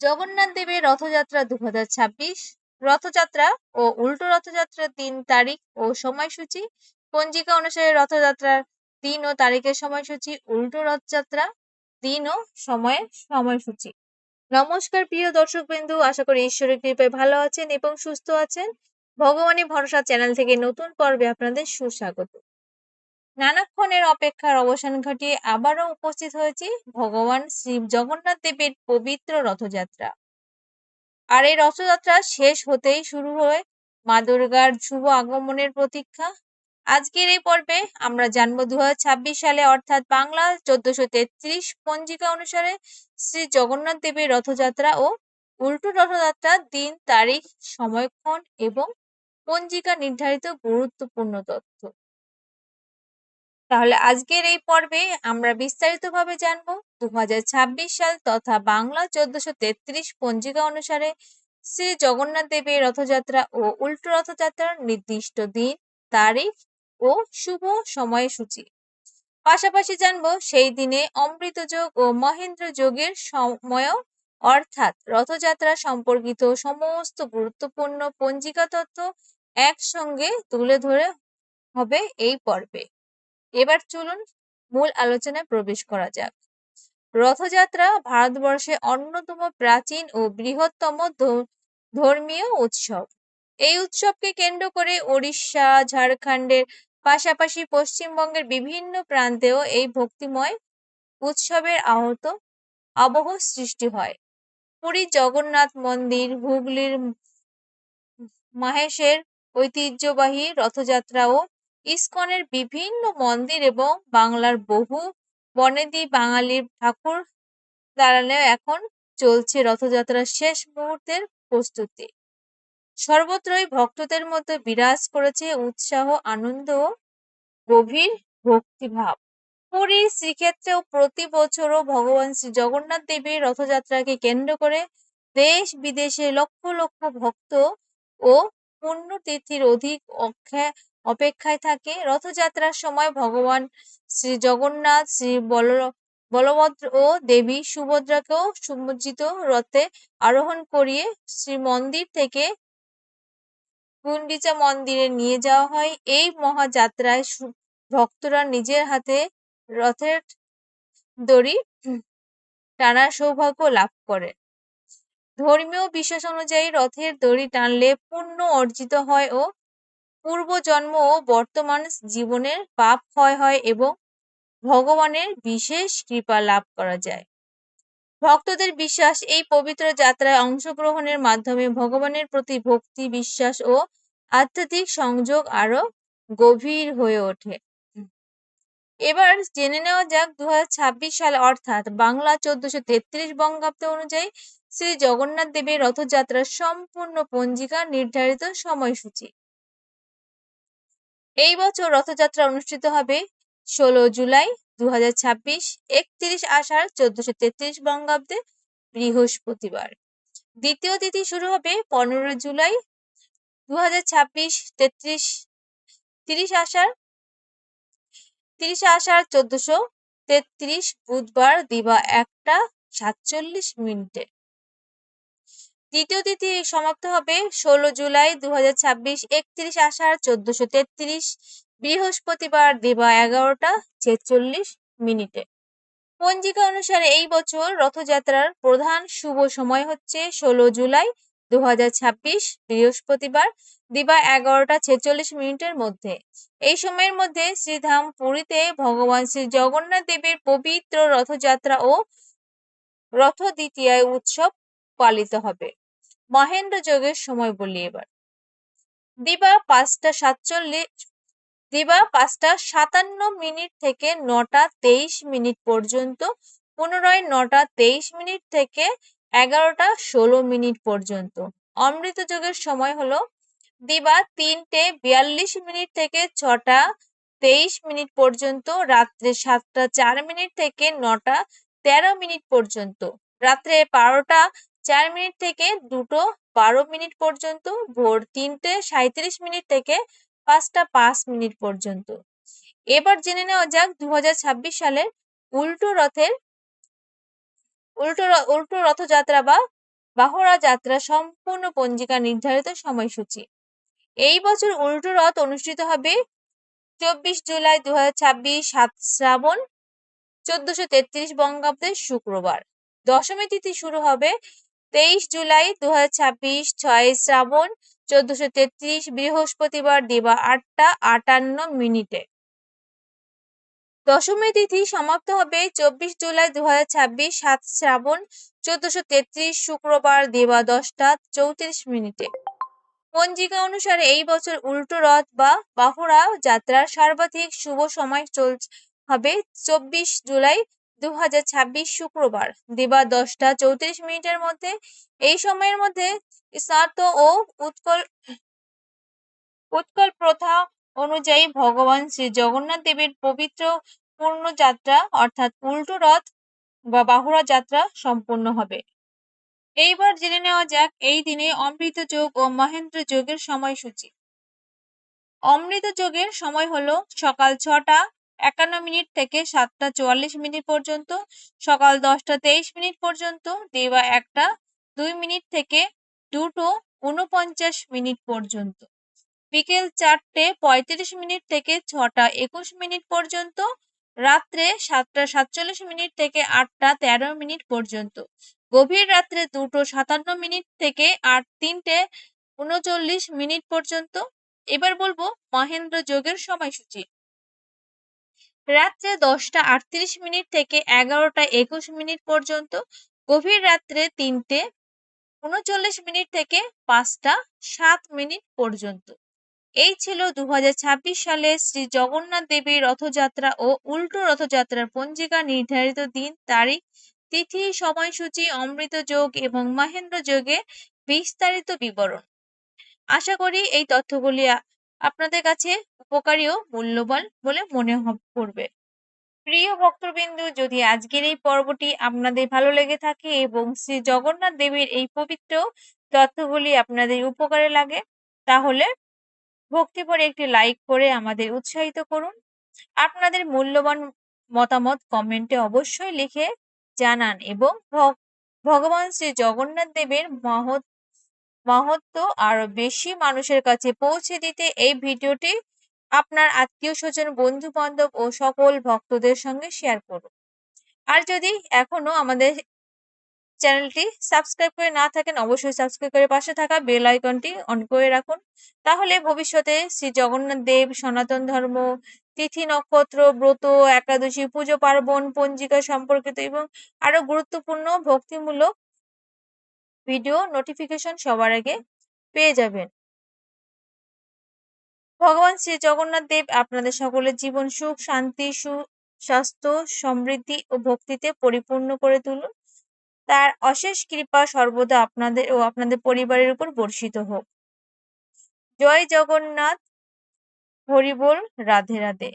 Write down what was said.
জগন্নাথ দেবের রথযাত্রা 2026। রথযাত্রা ও উল্টো রথযাত্রার দিন, তারিখ ও সময়সূচি। পঞ্জিকা অনুসারে রথযাত্রার দিন ও তারিখের সময়সূচি, উল্টো রথযাত্রা দিন ও সময়ের সময়সূচি। নমস্কার প্রিয় দর্শকবৃন্দু, আশা করি ঈশ্বরের কৃপায় ভালো আছেন এবং সুস্থ আছেন। ভগবানের ভরসা চ্যানেল থেকে নতুন পর্বে আপনাদের সুস্বাগত। নানাক্ষণের অপেক্ষার অবসান ঘটিয়ে আবারও উপস্থিত হয়েছি ভগবান শ্রী জগন্নাথ দেবের পবিত্র রথযাত্রা। আর এই রথযাত্রা শেষ হতেই শুরু হয় মা দুর্গার শুভ আগমনের প্রতীক্ষা। আজকের এই পর্বে আমরা জানবো 2026 সালে অর্থাৎ বাংলা 1433 পঞ্জিকা অনুসারে শ্রী জগন্নাথ দেবের রথযাত্রা ও উল্টো রথযাত্রার দিন, তারিখ, সময়ক্ষণ এবং পঞ্জিকা নির্ধারিত গুরুত্বপূর্ণ তথ্য। তাহলে আজকের এই পর্বে আমরা বিস্তারিতভাবে জানবো 2026 সাল তথা বাংলা 1433 পঞ্জিকা অনুসারে শ্রী জগন্নাথ দেবের রথযাত্রা ও উল্টো রথযাত্রার নির্দিষ্ট দিন, তারিখ ও শুভ সময়সূচি। পাশাপাশি জানবো সেই দিনে অমৃত যোগ ও মহেন্দ্র যোগের সময় অর্থাৎ রথযাত্রা সম্পর্কিত সমস্ত গুরুত্বপূর্ণ পঞ্জিকা তথ্য একসঙ্গে তুলে ধরে হবে এই পর্বে। এবার চলুন মূল আলোচনায় প্রবেশ করা যাক। রথযাত্রা ভারতবর্ষের অন্যতম প্রাচীন ও বৃহত্তম ধর্মীয় উৎসব। এই উৎসবকে কেন্দ্র করে ওড়িশা, ঝাড়খণ্ডের পাশাপাশি পশ্চিমবঙ্গের বিভিন্ন প্রান্তেও এই ভক্তিময় উৎসবের আবহ সৃষ্টি হয়। পুরী জগন্নাথ মন্দির, হুগলির মাহেশের ঐতিহ্যবাহী রথযাত্রা ও ইস্কনের বিভিন্ন মন্দির এবং বাংলার বহু বনেদি বাঙালির ঠাকুর দালানে এখন চলছে রথযাত্রার শেষ মুহূর্তের প্রস্তুতি। সর্বত্রই ভক্তদের মধ্যে বিরাজ করেছে উৎসাহ, আনন্দ ও গভীর ভক্তিভাব। পুরীর শ্রীক্ষেত্রেও প্রতি বছরও ভগবান শ্রী জগন্নাথ দেবের রথযাত্রাকে কেন্দ্র করে দেশ বিদেশে লক্ষ লক্ষ ভক্ত ও পুণ্যতীর্থীর অধিক অপেক্ষায় থাকে। রথযাত্রার সময় ভগবান শ্রী জগন্নাথ, শ্রী বলভদ্র ও দেবী সুভদ্রাকেও সুসজ্জিত রথে আরোহণ করিয়ে শ্রীমন্দির থেকে গুন্ডিচা মন্দিরে নিয়ে যাওয়া হয়। এই মহাযাত্রায় ভক্তরা নিজের হাতে রথের দড়ি টানার সৌভাগ্য লাভ করে। ধর্মীয় বিশ্বাস অনুযায়ী রথের দড়ি টানলে পুণ্য অর্জিত হয় ও পূর্বজন্ম ও বর্তমান জীবনের পাপ ক্ষয় হয় এবং ভগবানের বিশেষ কৃপা লাভ করা যায়। ভক্তদের বিশ্বাস, এই পবিত্র যাত্রায় অংশগ্রহণের মাধ্যমে ভগবানের প্রতি ভক্তি, বিশ্বাস ও আধ্যাত্মিক সংযোগ আরো গভীর হয়ে ওঠে। এবার জেনে নেওয়া যাক 2026 সালে অর্থাৎ বাংলা 1433 বঙ্গাব্দ অনুযায়ী শ্রী জগন্নাথ দেবের রথযাত্রার সম্পূর্ণ পঞ্জিকা নির্ধারিত সময়সূচি। এই বছর রথযাত্রা অনুষ্ঠিত হবে 16 জুলাই 2026, 31 আষাঢ় 1433 বঙ্গাব্দে বৃহস্পতিবার। দ্বিতীয় তিথি শুরু হবে 15 জুলাই 2026, 30 আষাঢ় 1433 বুধবার দিবা 1টা 47 মিনিটে। তৃতীয় তিথি সমাপ্ত হবে 16 জুলাই 2026, 31 আষাঢ় 1433 বৃহস্পতিবার দিবা 11টা 46 মিনিটে। পঞ্জিকা অনুসারে এই বছর রথযাত্রার প্রধান শুভ সময় হচ্ছে 16 জুলাই 2026 বৃহস্পতিবার দিবা 11টা 46 মিনিটের মধ্যে। এই সময়ের মধ্যে শ্রীধাম পুরীতে ভগবান শ্রী জগন্নাথ দেবের পবিত্র রথযাত্রা ও রথ দ্বিতীয়া উৎসব পালিত হবে। মহেন্দ্র যোগের সময় বলি এবার। দিবা 5টা 57 থেকে 9টা 23 পর্যন্ত, পুনরায় 9টা 23 থেকে 11টা 16 পর্যন্ত। অমৃত যোগের সময় হলো দিবা 3টে 42 থেকে 6টা 23 পর্যন্ত, রাত্রে 7টা 4 থেকে 9টা 13 পর্যন্ত, রাত্রে 12টা 4 থেকে 2টো 12 পর্যন্ত, ভোর 3টে 37 থেকে 5টা 5 পর্যন্ত। এবার জেনে নেওয়া যাক 2026 সালের উল্টো রথযাত্রা বা বাহুড়া যাত্রা সম্পূর্ণ পঞ্জিকা নির্ধারিত সময়সূচি। এই বছর উল্টো রথ অনুষ্ঠিত হবে 24 জুলাই 2026 7 শ্রাবণ 1433 বঙ্গাব্দের শুক্রবার। দশমী তিথি শুরু হবে 23 জুলাই 2026 6 শ্রাবণ 1433 বৃহস্পতিবার দিবা 8টা 58 দশমী তিথি সমাপ্ত হবে 24 জুলাই 2026 7 শ্রাবণ 1433 শুক্রবার দিবা 10টা 34 পঞ্জিকা অনুসারে এই বছর উল্টো রথ বা বাহুড়া যাত্রার সর্বাধিক শুভ সময় হবে 24 জুলাই 2026 শুক্রবার দিবা 10টা 34 মধ্যে। এই সময়ের মধ্যে স্নাত ও উৎকল প্রথা অনুযায়ী ভগবান শ্রী জগন্নাথ দেবের পবিত্র পূর্ণযাত্রা অর্থাৎ উল্টো রথ বা বাহুড়া যাত্রা সম্পূর্ণ হবে। এইবার জেনে নেওয়া যাক এই দিনে অমৃত যোগ ও মহেন্দ্র যোগের সময়সূচি। অমৃত যোগের সময় হলো সকাল 6টা 51 থেকে 7টা 44 পর্যন্ত, সকাল 10টা 23 পর্যন্ত, দিবা 1টা 2 থেকে 2টো 49 পর্যন্ত, বিকেল 4টে 35 থেকে 6টা 21 পর্যন্ত, রাত্রে 7টা 47 থেকে 8টা 13 পর্যন্ত, গভীর রাত্রে 2টো 57 থেকে 3টে 39 পর্যন্ত। এবার বলবো মহেন্দ্র যোগের সময়সূচি। রাত্রে 10টা 38 থেকে 11টা 21 পর্যন্ত, গভীর রাত্রে 3টে 39 থেকে 5টা 7 পর্যন্ত। এই ছিল 2026 সালে শ্রী জগন্নাথ দেবের রথযাত্রা ও উল্টো রথযাত্রার পঞ্জিকা নির্ধারিত দিন, তারিখ, তিথি, সময়সূচি, অমৃত যোগ এবং মহেন্দ্র যোগে বিস্তারিত বিবরণ। আশা করি এই তথ্যগুলি আপনাদের কাছে উপকারী ও মূল্যবান বলে মনে করবে। প্রিয় ভক্তবৃন্দ, যদি আজকের এই পর্বটি আপনাদের ভালো লেগে থাকে এবং শ্রী জগন্নাথ দেবের এই পবিত্র তথ্যগুলি আপনাদের উপকারে লাগে, তাহলে ভক্তিভরে একটি লাইক করে আমাদের উৎসাহিত করুন। আপনাদের মূল্যবান মতামত কমেন্টে অবশ্যই লিখে জানান এবং ভগবান শ্রী জগন্নাথ দেবের মাহাত্ম্য আরো বেশি মানুষের কাছে পৌঁছে দিতে এই ভিডিওটি আপনার আত্মীয় স্বজন, বন্ধু বান্ধব ও সকল ভক্তদের সঙ্গে শেয়ার করুন। আর যদি এখনো আমাদের চ্যানেলটি সাবস্ক্রাইব করে না থাকেন, অবশ্যই সাবস্ক্রাইব করে পাশে থাকা বেল আইকনটি অন করে রাখুন। তাহলে ভবিষ্যতে শ্রী জগন্নাথ দেব, সনাতন ধর্ম, তিথি নক্ষত্র, ব্রত, একাদশী, পুজো পার্বণ, পঞ্জিকা সম্পর্কিত এবং আরো গুরুত্বপূর্ণ ভক্তিমূলক ভিডিও নোটিফিকেশন সবার আগে পেয়ে যাবেন। ভগবান শ্রী জগন্নাথ দেব আপনাদের সকলের জীবন সুখ, শান্তি, সুস্বাস্থ্য, সমৃদ্ধি ও ভক্তিতে পরিপূর্ণ করে তুলুন। তার অশেষ কৃপা সর্বদা আপনাদের ও আপনাদের পরিবারের উপর বর্ষিত হোক। জয় জগন্নাথ, হরি বল, রাধে রাধে।